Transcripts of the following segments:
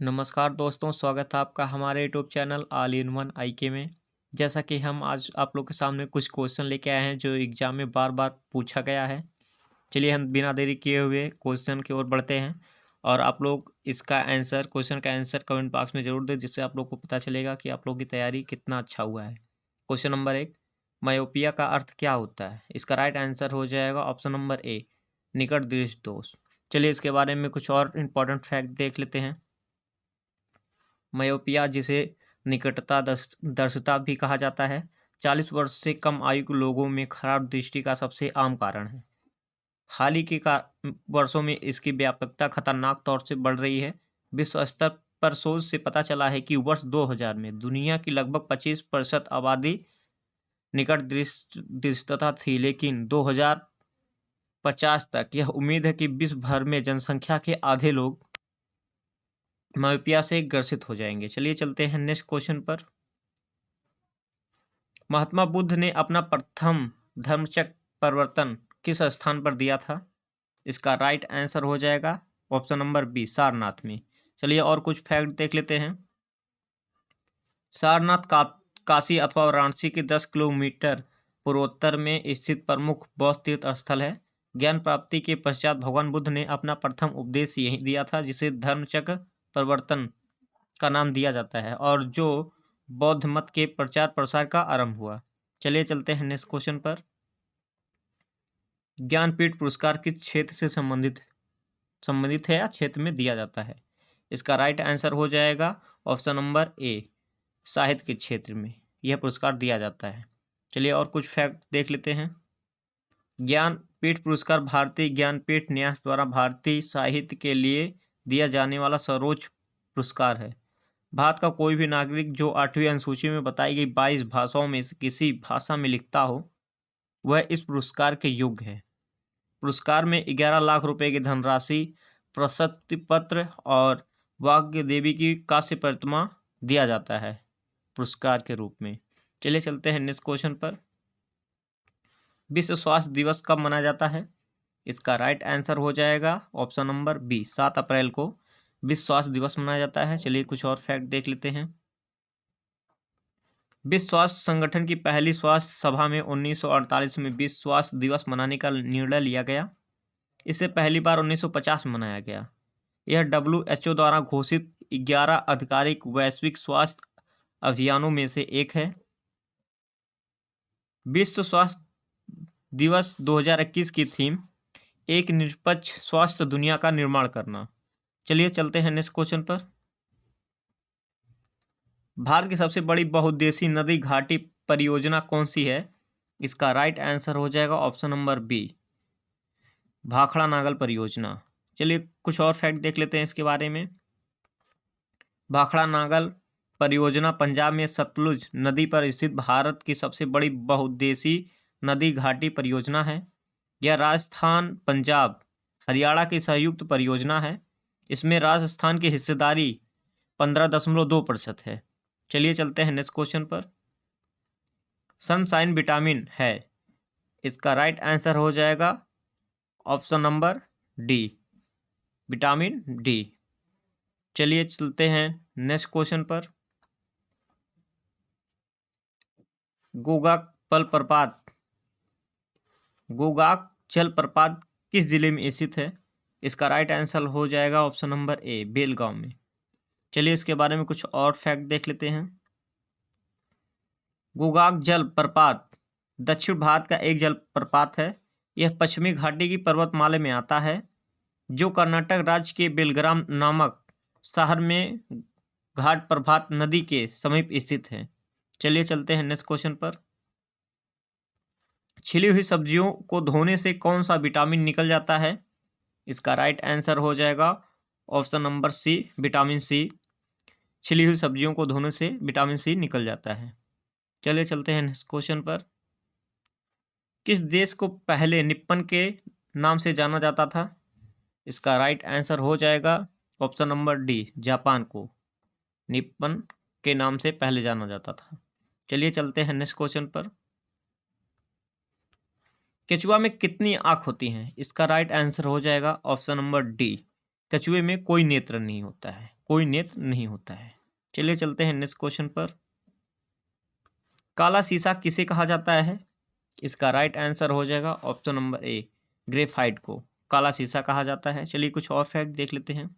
नमस्कार दोस्तों, स्वागत है आपका हमारे YouTube channel all in one IK में। जैसा कि हम आज आप लोग के सामने कुछ क्वेश्चन लेके आए हैं जो एग्जाम में बार बार पूछा गया है। चलिए हम बिना देरी किए हुए क्वेश्चन की ओर बढ़ते हैं और आप लोग इसका आंसर क्वेश्चन का आंसर कमेंट बॉक्स में जरूर दें, जिससे आप लोग को पता चलेगा कि आप लोग की तैयारी कितना अच्छा हुआ है। क्वेश्चन नंबर 1, मायोपिया का अर्थ क्या होता है? इसका राइट आंसर हो जाएगा ऑप्शन नंबर ए, निकट दृष्टि दोष। चलिए इसके बारे में कुछ और इम्पोर्टेंट फैक्ट देख लेते हैं। मायोपिया, जिसे निकटता दर्शिता भी कहा जाता है, 40 वर्ष से कम आयु के लोगों में खराब दृष्टि का सबसे आम कारण है। हाल ही के वर्षों में इसकी व्यापकता खतरनाक तौर से बढ़ रही है। विश्व स्तर पर शोध से पता चला है कि वर्ष 2000 में दुनिया की लगभग 25% आबादी निकट दृष्टता थी, लेकिन 2050 तक यह उम्मीद है कि विश्व भर में जनसंख्या के आधे लोग मायोपिया से ग्रसित हो जाएंगे। चलिए चलते हैं नेक्स्ट क्वेश्चन पर। महात्मा बुद्ध ने अपना प्रथम धर्मचक्र परिवर्तन किस स्थान पर दिया था? इसका राइट आंसर हो जाएगा ऑप्शन नंबर बी, सारनाथ में। चलिए और कुछ फैक्ट देख लेते हैं। सारनाथ काशी अथवा वाराणसी के 10 किलोमीटर पूर्वोत्तर में स्थित प्रमुख बौद्ध तीर्थ स्थल है। ज्ञान प्राप्ति के पश्चात भगवान बुद्ध ने अपना प्रथम उपदेश यही दिया था, जिसे धर्मचक्र परिवर्तन का नाम दिया जाता है और जो बौद्ध मत के प्रचार प्रसार का आरंभ हुआ। चलिए चलते हैं नेक्स्ट क्वेश्चन पर। ज्ञानपीठ पुरस्कार किस क्षेत्र से संबंधित है या क्षेत्र में दिया जाता है? इसका राइट आंसर हो जाएगा ऑप्शन नंबर ए, साहित्य के क्षेत्र में यह पुरस्कार दिया जाता है। चलिए और कुछ फैक्ट देख लेते हैं। ज्ञानपीठ पुरस्कार भारतीय ज्ञानपीठ न्यास द्वारा भारतीय साहित्य के लिए दिया जाने वाला सर्वोच्च पुरस्कार है। भारत का कोई भी नागरिक जो 8वीं अनुसूची में बताई गई 22 भाषाओं में से किसी भाषा में लिखता हो, वह इस पुरस्कार के योग्य है। पुरस्कार में 11 लाख रुपए की धनराशि, प्रशस्ति पत्र और वाग्य देवी की कांस्य प्रतिमा दिया जाता है पुरस्कार के रूप में। चलिए चलते हैं नेक्स्ट क्वेश्चन पर। विश्व स्वास्थ्य दिवस कब मनाया जाता है? इसका राइट आंसर हो जाएगा ऑप्शन नंबर बी, 7 अप्रैल को विश्व स्वास्थ्य दिवस मनाया जाता है। चलिए कुछ और फैक्ट देख लेते हैं। विश्व स्वास्थ्य संगठन की पहली स्वास्थ्य सभा में 1948 में विश्व स्वास्थ्य दिवस मनाने का निर्णय लिया गया। इसे पहली बार 1950 में मनाया गया। यह WHO द्वारा घोषित 11 आधिकारिक वैश्विक स्वास्थ्य अभियानों में से एक है। विश्व स्वास्थ्य दिवस 2021 की थीम एक निष्पक्ष स्वास्थ्य दुनिया का निर्माण करना। चलिए चलते हैं नेक्स्ट क्वेश्चन पर। भारत की सबसे बड़ी बहुउद्देशीय नदी घाटी परियोजना कौन सी है? इसका राइट आंसर हो जाएगा option number B, Bhakra Nangal परियोजना। चलिए कुछ और फैक्ट देख लेते हैं इसके बारे में। भाखड़ा नागल परियोजना पंजाब में सतलुज नदी पर स्थित भारत की सबसे बड़ी बहुउद्देशीय नदी घाटी परियोजना है। यह राजस्थान, पंजाब, हरियाणा की संयुक्त परियोजना है। इसमें राजस्थान की हिस्सेदारी 15.2% है। चलिए चलते हैं नेक्स्ट क्वेश्चन पर। सनशाइन विटामिन है, इसका राइट आंसर हो जाएगा option number D, vitamin D. चलिए चलते हैं नेक्स्ट क्वेश्चन पर। गोगाक जलप्रपात किस जिले में स्थित है? इसका राइट आंसर हो जाएगा ऑप्शन नंबर ए, बेलगांव में। चलिए इसके बारे में कुछ और फैक्ट देख लेते हैं। गोगाक जलप्रपात दक्षिण भारत का एक जलप्रपात है। यह पश्चिमी घाटी की पर्वतमाला में आता है, जो कर्नाटक राज्य के बेलगाम नामक शहर में घाट प्रभात नदी के समीप स्थित है। चलिए चलते हैं नेक्स्ट क्वेश्चन पर। छिली हुई सब्जियों को धोने से कौन सा विटामिन निकल जाता है? इसका राइट आंसर हो जाएगा option number C, vitamin C. छिली हुई सब्जियों को धोने से विटामिन सी निकल जाता है। चलिए चलते हैं नेक्स्ट क्वेश्चन पर। किस देश को पहले निप्पन के नाम से जाना जाता था? इसका राइट आंसर हो जाएगा ऑप्शन नंबर डी, जापान को निप्पन के नाम से पहले जाना जाता था। चलिए चलते हैं नेक्स्ट क्वेश्चन पर। केचुआ में कितनी आंख होती हैं? इसका राइट आंसर हो जाएगा ऑप्शन नंबर डी, कछुए में कोई नेत्र नहीं होता है, कोई नेत्र नहीं होता है। चलिए चलते हैं नेक्स्ट क्वेश्चन पर। काला शीशा किसे कहा जाता है? इसका राइट आंसर हो जाएगा ऑप्शन नंबर ए, ग्रेफाइट को काला शीशा कहा जाता है। चलिए कुछ और फैक्ट देख लेते हैं।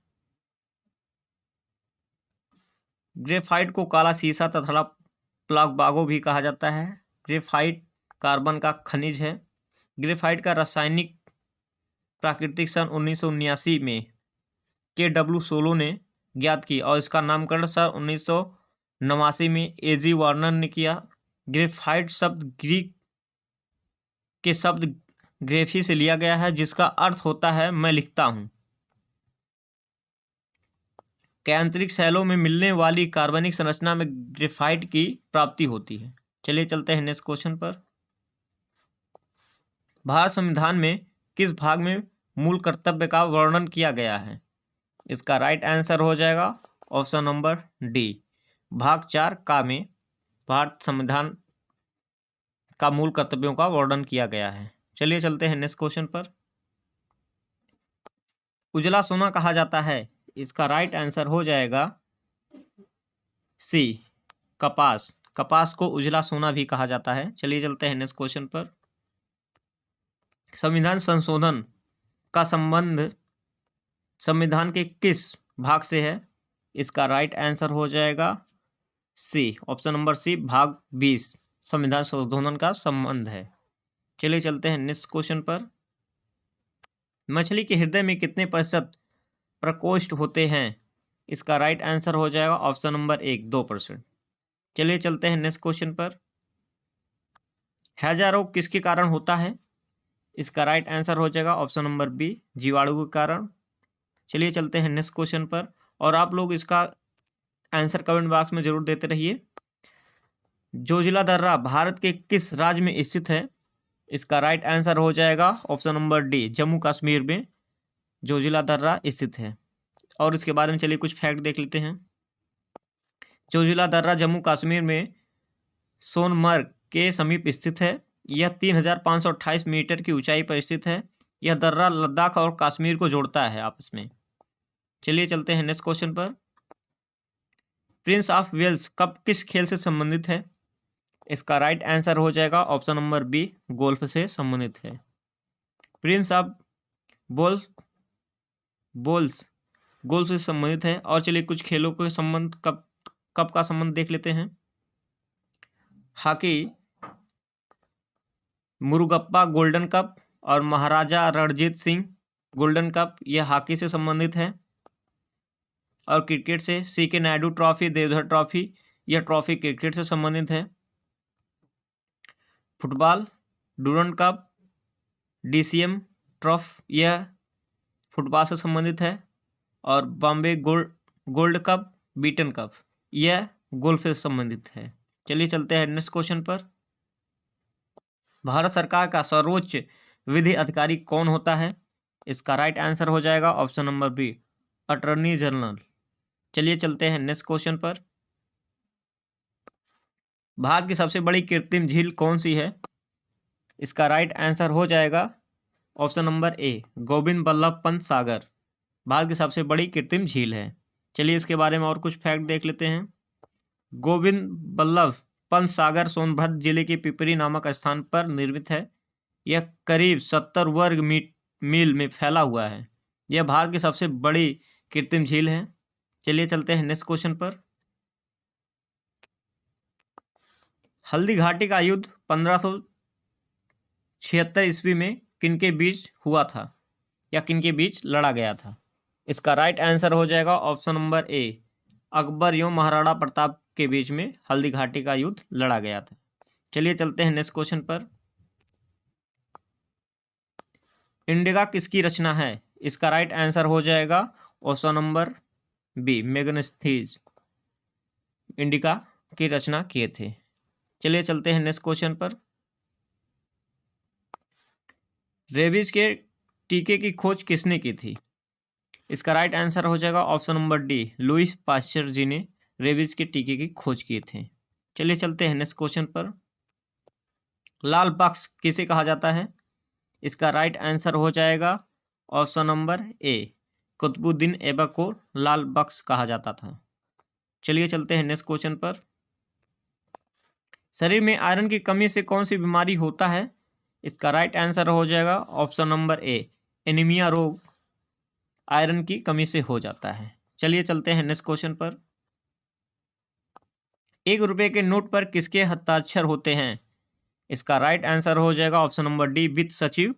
ग्रेफाइट को काला शीशा तथा प्लागबागो भी कहा जाता है। ग्रेफाइट कार्बन का खनिज है। ग्रेफाइट का रासायनिक प्राकृतिक सन 1979 में KW सोलो ने ज्ञात की और इसका नामकरण सन 1989 में AG वार्नर ने किया। ग्रेफाइट शब्द ग्रीक के शब्द ग्रेफी से लिया गया है, जिसका अर्थ होता है मैं लिखता हूं। आंतरिक शैलों में मिलने वाली कार्बनिक संरचना में ग्रेफाइट की प्राप्ति होती है। चलिए चलते हैं नेक्स्ट क्वेश्चन पर। भारत संविधान में किस भाग में मूल कर्तव्य का वर्णन किया गया है? इसका राइट आंसर हो जाएगा ऑप्शन नंबर डी, भाग 4 का में भारत संविधान का मूल कर्तव्यों का वर्णन किया गया है। चलिए चलते हैं नेक्स्ट क्वेश्चन पर। उजला सोना कहा जाता है, इसका राइट आंसर हो जाएगा सी, कपास। कपास को उजला सोना भी कहा जाता है। चलिए चलते हैं नेक्स्ट क्वेश्चन पर। संविधान संशोधन का संबंध संविधान के किस भाग से है? इसका राइट आंसर हो जाएगा सी, ऑप्शन नंबर सी, भाग 20 संविधान संशोधन का संबंध है। चलिए चलते हैं नेक्स्ट क्वेश्चन पर। मछली के हृदय में कितने प्रतिशत प्रकोष्ठ होते हैं? इसका राइट आंसर हो जाएगा ऑप्शन नंबर 1, 2%। चलिए चलते हैं नेक्स्ट क्वेश्चन पर। हैजा रोग किसके कारण होता है? इसका राइट आंसर हो जाएगा ऑप्शन नंबर बी, जीवाणु के कारण। चलिए चलते हैं नेक्स्ट क्वेश्चन पर, और आप लोग इसका आंसर कमेंट बॉक्स में जरूर देते रहिए। जोजिला दर्रा भारत के किस राज्य में स्थित है? इसका राइट आंसर हो जाएगा option number D, Jammu Kashmir में जोजिला दर्रा स्थित है। और इसके बारे में चलिए कुछ फैक्ट देख लेते हैं। जोजिला दर्रा जम्मू कश्मीर में सोनमर्ग के समीप स्थित है। यह 3528 मीटर की ऊंचाई पर स्थित है। यह दर्रा लद्दाख और कश्मीर को जोड़ता है आपस में। चलिए चलते हैं नेक्स्ट क्वेश्चन पर। प्रिंस ऑफ वेल्स कप किस खेल से संबंधित है? इसका राइट आंसर हो जाएगा ऑप्शन नंबर बी, गोल्फ से संबंधित है। प्रिंस ऑफ बोल्स गोल्फ से संबंधित है। और चलिए कुछ खेलों के संबंध कप का संबंध देख लेते हैं। हॉकी मुरुगप्पा गोल्डन कप और महाराजा रणजीत सिंह गोल्डन कप, यह हॉकी से संबंधित है। और क्रिकेट से CK Naidu trophy, Deodhar trophy, यह ट्रॉफी क्रिकेट से संबंधित है। Football Durand cup, DCM trophy, यह फुटबॉल से संबंधित है। और Bombay gold cup, Beighton cup, यह गोल्फ से संबंधित है। चलिए चलते हैं नेक्स्ट क्वेश्चन पर। भारत सरकार का सर्वोच्च विधि अधिकारी कौन होता है? इसका राइट आंसर हो जाएगा option number B, attorney general. चलिए चलते हैं नेक्स्ट क्वेश्चन पर। भारत की सबसे बड़ी कृत्रिम झील कौन सी है? इसका राइट आंसर हो जाएगा option number A, Govind Ballabh Pant Sagar, Bharat की सबसे बड़ी कृत्रिम झील है। चलिए इसके बारे में और कुछ फैक्ट देख लेते हैं। गोविंद बल्लभ पंत सागर सोनभद्र जिले के पिपरी नामक स्थान पर निर्मित है। यह करीब 70 वर्ग मील में फैला हुआ है। यह भारत की सबसे बड़ी कृत्रिम झील है। चलिए चलते हैं नेक्स्ट क्वेश्चन पर। हल्दी घाटी का युद्ध 1576 ईस्वी में किनके बीच हुआ था या किनके बीच लड़ा गया था? इसका राइट आंसर हो जाएगा ऑप्शन नंबर ए, अकबर एवं महाराणा प्रताप के बीच में हल्दी घाटी का युद्ध लड़ा गया था। चलिए चलते हैं नेक्स्ट क्वेश्चन पर। इंडिका किसकी रचना है? इसका राइट आंसर हो जाएगा ऑप्शन नंबर बी, मेगनेस्थीज इंडिका की रचना किए थे। चलिए चलते हैं नेक्स्ट क्वेश्चन पर। रेबीज के टीके की खोज किसने की थी? इसका राइट आंसर हो जाएगा option number D, Louis Pasteur ji ने रेबीज के टीके की खोज किए थे। चलिए चलते हैं नेक्स्ट क्वेश्चन पर। लाल बॉक्स किसे कहा जाता है? इसका राइट आंसर हो जाएगा option number A, Qutubuddin Aibak को लाल बख्श कहा जाता था। चलिए चलते हैं नेक्स्ट क्वेश्चन पर। शरीर में आयरन की कमी से कौन सी बीमारी होता है? इसका राइट आंसर हो जाएगा ऑप्शन नंबर ए, एनीमिया रोग आयरन की कमी से हो जाता है। चलिए चलते हैं नेक्स्ट क्वेश्चन पर। 1 रुपए के नोट पर किसके हस्ताक्षर होते हैं? इसका राइट आंसर हो जाएगा ऑप्शन नंबर डी, वित्त सचिव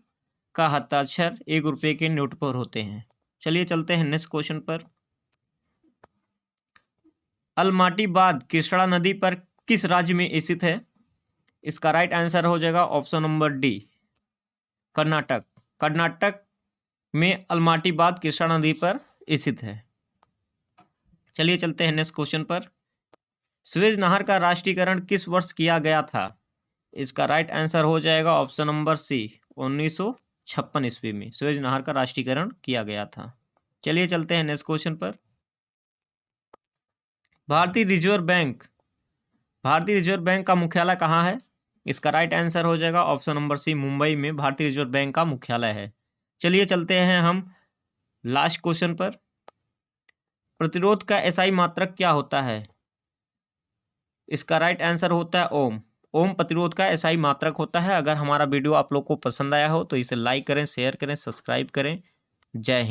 का हस्ताक्षर 1 रुपए के नोट पर होते हैं। चलिए चलते हैं नेक्स्ट क्वेश्चन पर। अलमाटी बांध कृष्णा नदी पर किस राज्य में स्थित है? इसका राइट आंसर हो जाएगा option number D, Karnataka. Karnataka में अलमाटी बांध कृष्णा नदी पर स्थित है। चलिए चलते हैं नेक्स्ट क्वेश्चन पर। सुएज नहर का राष्ट्रीयकरण किस वर्ष किया गया था? इसका राइट आंसर हो जाएगा ऑप्शन नंबर सी, 1956 ईस्वी में सुएज नहर का राष्ट्रीयकरण किया गया था। चलिए चलते हैं नेक्स्ट क्वेश्चन पर। भारतीय रिजर्व बैंक का मुख्यालय कहाँ है? इसका राइट आंसर हो जाएगा ऑप्शन नंबर सी, मुंबई में भारतीय रिजर्व बैंक का मुख्यालय है। चलिए चलते हैं हम लास्ट क्वेश्चन पर। प्रतिरोध का एसआई मात्रक क्या होता है? इसका राइट आंसर होता है ओम। ओम प्रतिरोध का एसआई मात्रक होता है। अगर हमारा वीडियो आप लोग को पसंद आया हो तो इसे लाइक करें, शेयर करें, सब्सक्राइब करें। जय हिंद।